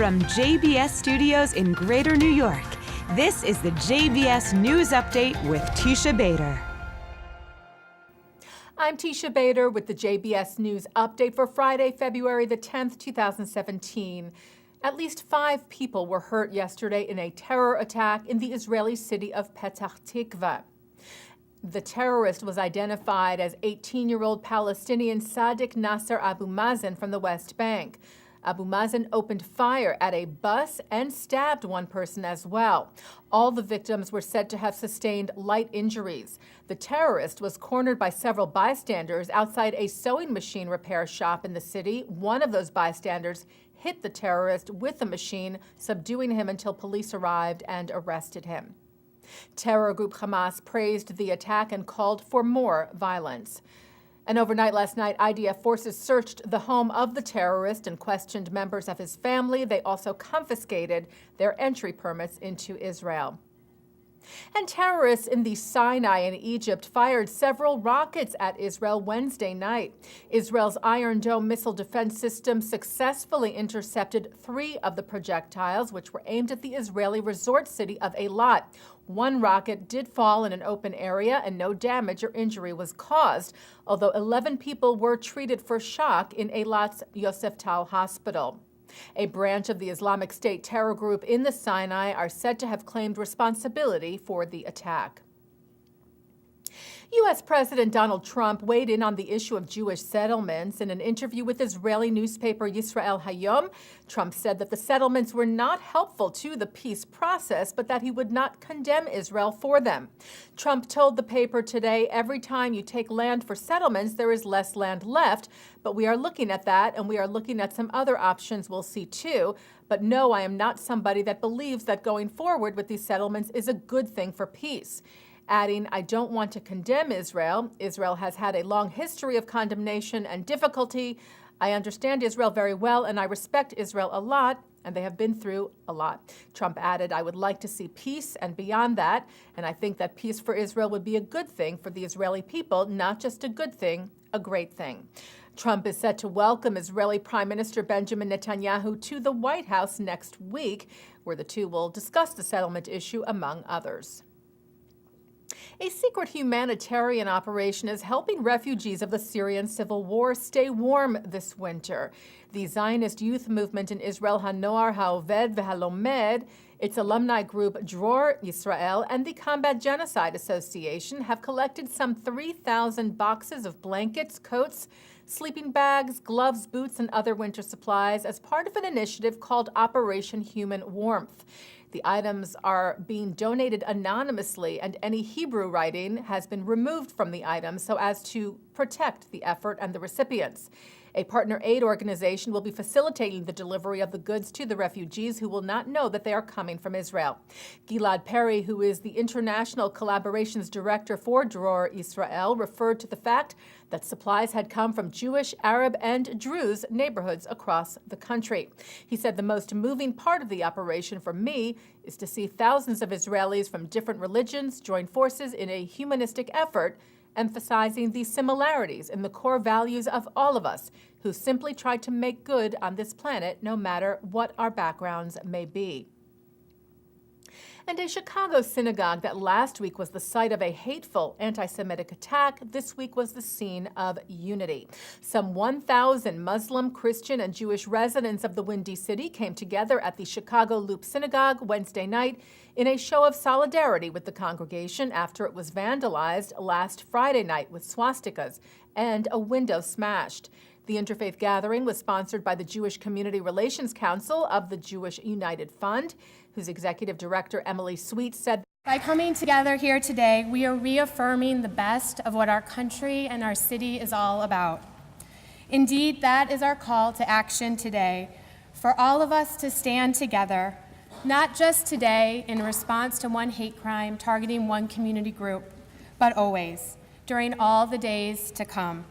From JBS Studios in Greater New York, this is the JBS News Update with Teisha Bader. I'm Teisha Bader with the JBS News Update for Friday, February the 10th, 2017. At least 5 people were hurt yesterday in a terror attack in the Israeli city of Petah Tikva. The terrorist was identified as 18-year-old Palestinian Sadiq Nasser Abu Mazen from the West Bank. Abu Mazen opened fire at a bus and stabbed one person as well. All the victims were said to have sustained light injuries. The terrorist was cornered by several bystanders outside a sewing machine repair shop in the city. One of those bystanders hit the terrorist with the machine, subduing him until police arrived and arrested him. Terror group Hamas praised the attack and called for more violence. And overnight last night, IDF forces searched the home of the terrorist and questioned members of his family. They also confiscated their entry permits into Israel. And terrorists in the Sinai in Egypt fired several rockets at Israel Wednesday night. Israel's Iron Dome missile defense system successfully intercepted 3 of the projectiles, which were aimed at the Israeli resort city of Eilat. One rocket did fall in an open area and no damage or injury was caused, although 11 people were treated for shock in Eilat's Yosef Tal Hospital. A branch of the Islamic State terror group in the Sinai are said to have claimed responsibility for the attack. U.S. President Donald Trump weighed in on the issue of Jewish settlements. In an interview with Israeli newspaper Yisrael Hayom, Trump said that the settlements were not helpful to the peace process, but that he would not condemn Israel for them. Trump told the paper today, every time you take land for settlements, there is less land left, but we are looking at that, and we are looking at some other options we'll see too. But no, I am not somebody that believes that going forward with these settlements is a good thing for peace. Adding, I don't want to condemn Israel. Israel has had a long history of condemnation and difficulty. I understand Israel very well, and I respect Israel a lot, and they have been through a lot. Trump added, I would like to see peace and beyond that, and I think that peace for Israel would be a good thing for the Israeli people, not just a good thing, a great thing. Trump is set to welcome Israeli Prime Minister Benjamin Netanyahu to the White House next week, where the two will discuss the settlement issue, among others. A secret humanitarian operation is helping refugees of the Syrian civil war stay warm this winter. The Zionist youth movement in Israel, Hanoar Ha'oved V'Halomed, its alumni group Dror Yisrael, and the Combat Genocide Association have collected some 3,000 boxes of blankets, coats, sleeping bags, gloves, boots, and other winter supplies as part of an initiative called Operation Human Warmth. The items are being donated anonymously, and any Hebrew writing has been removed from the items so as to protect the effort and the recipients. A partner aid organization will be facilitating the delivery of the goods to the refugees who will not know that they are coming from Israel. Gilad Perry, who is the International Collaborations Director for Dror Israel, referred to the fact that supplies had come from Jewish, Arab, and Druze neighborhoods across the country. He said the most moving part of the operation for me is to see thousands of Israelis from different religions join forces in a humanistic effort, emphasizing the similarities in the core values of all of us who simply try to make good on this planet, no matter what our backgrounds may be. And a Chicago synagogue that last week was the site of a hateful anti-Semitic attack, this week was the scene of unity. Some 1,000 Muslim, Christian, and Jewish residents of the Windy City came together at the Chicago Loop Synagogue Wednesday night in a show of solidarity with the congregation after it was vandalized last Friday night with swastikas and a window smashed. The interfaith gathering was sponsored by the Jewish Community Relations Council of the Jewish United Fund, whose executive director, Emily Sweet, said, by coming together here today, we are reaffirming the best of what our country and our city is all about. Indeed, that is our call to action today, for all of us to stand together, not just today in response to one hate crime targeting one community group, but always, during all the days to come.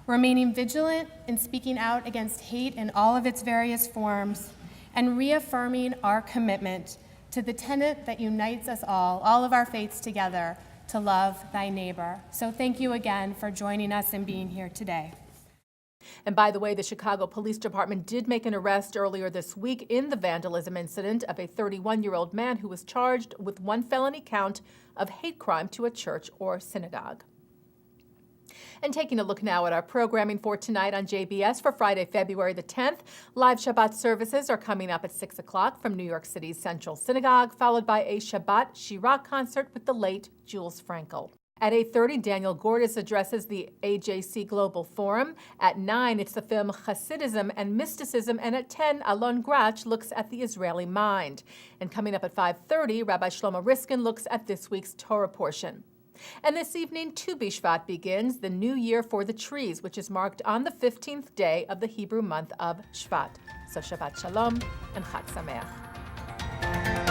Remaining vigilant in speaking out against hate in all of its various forms, and reaffirming our commitment to the tenet that unites us all of our faiths together, to love thy neighbor. So thank you again for joining us and being here today. And by the way, the Chicago Police Department did make an arrest earlier this week in the vandalism incident of a 31-year-old man who was charged with one felony count of hate crime to a church or synagogue. And taking a look now at our programming for tonight on JBS for Friday, February the 10th. Live Shabbat services are coming up at 6 o'clock from New York City's Central Synagogue, followed by a Shabbat Shirah concert with the late Jules Frankel. At 8:30, Daniel Gordis addresses the AJC Global Forum. At 9, it's the film Hasidism and Mysticism. And at 10, Alon Grach looks at the Israeli mind. And coming up at 5:30, Rabbi Shlomo Riskin looks at this week's Torah portion. And this evening, Tu B'Shvat begins, the new year for the trees, which is marked on the 15th day of the Hebrew month of Shvat. So Shabbat Shalom and Chag Sameach.